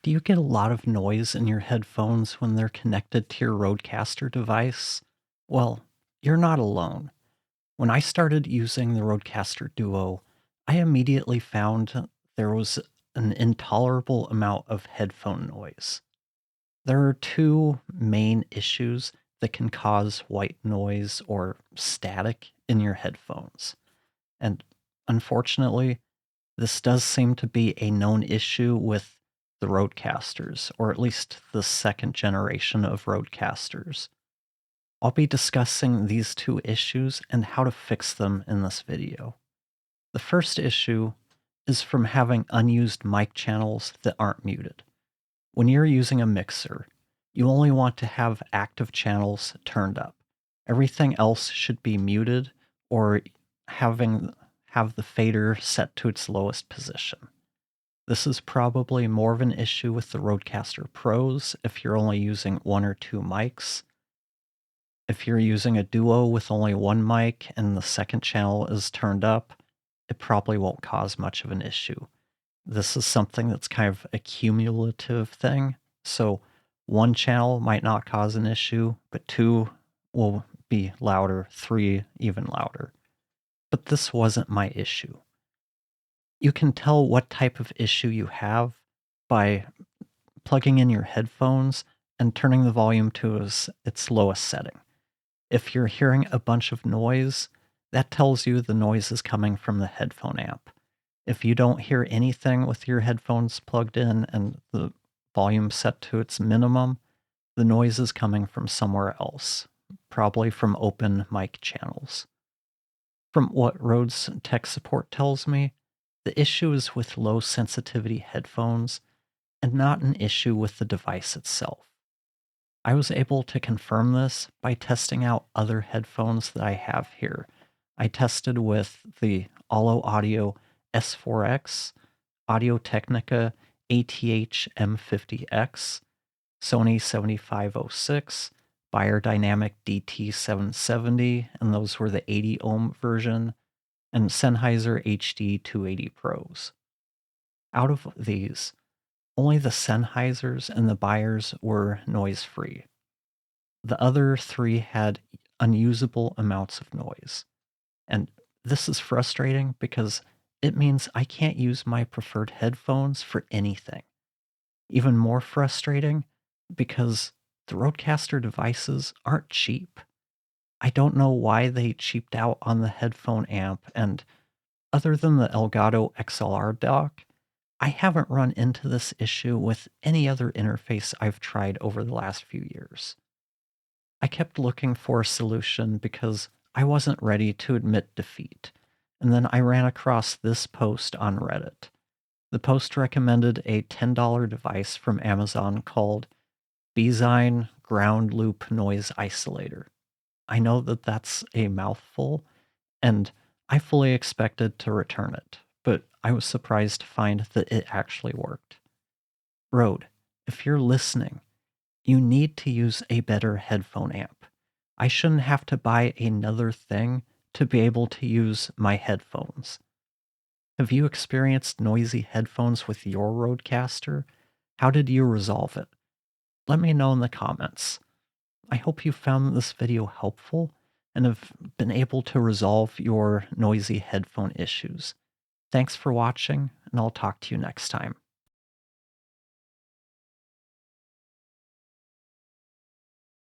Do you get a lot of noise in your headphones when they're connected to your Rodecaster device? Well, you're not alone. When I started using the Rodecaster Duo, I immediately found there was an intolerable amount of headphone noise. There are two main issues that can cause white noise or static in your headphones. And unfortunately, this does seem to be a known issue with the Rodecasters, or at least the second generation of Rodecasters. I'll be discussing these two issues and how to fix them in this video. The first issue is from having unused mic channels that aren't muted. When you're using a mixer, you only want to have active channels turned up. Everything else should be muted or having have the fader set to its lowest position. This is probably more of an issue with the Rodecaster Pros if you're only using one or two mics. If you're using a Duo with only one mic and the second channel is turned up, it probably won't cause much of an issue. This is something that's kind of a cumulative thing. So one channel might not cause an issue, but two will be louder, three even louder. But this wasn't my issue. You can tell what type of issue you have by plugging in your headphones and turning the volume to its lowest setting. If you're hearing a bunch of noise, that tells you the noise is coming from the headphone amp. If you don't hear anything with your headphones plugged in and the volume set to its minimum, the noise is coming from somewhere else, probably from open mic channels. From what Rode's tech support tells me, the issue is with low sensitivity headphones and not an issue with the device itself. I was able to confirm this by testing out other headphones that I have here. I tested with the Allo Audio S4X, Audio Technica ATH M50X, Sony 7506, Beyerdynamic DT770, and those were the 80 ohm version, and Sennheiser HD 280 Pros. Out of these, only the Sennheisers and the Beyers were noise-free. The other three had unusable amounts of noise. And this is frustrating because it means I can't use my preferred headphones for anything. Even more frustrating because the Rodecaster devices aren't cheap. I don't know why they cheaped out on the headphone amp, and other than the Elgato XLR dock, I haven't run into this issue with any other interface I've tried over the last few years. I kept looking for a solution because I wasn't ready to admit defeat, and then I ran across this post on Reddit. The post recommended a $10 device from Amazon called Bezine Ground Loop Noise Isolator. I know that that's a mouthful, and I fully expected to return it, but I was surprised to find that it actually worked. Rode, if you're listening, you need to use a better headphone amp. I shouldn't have to buy another thing to be able to use my headphones. Have you experienced noisy headphones with your Rodecaster? How did you resolve it? Let me know in the comments. I hope you found this video helpful and have been able to resolve your noisy headphone issues. Thanks for watching, and I'll talk to you next time.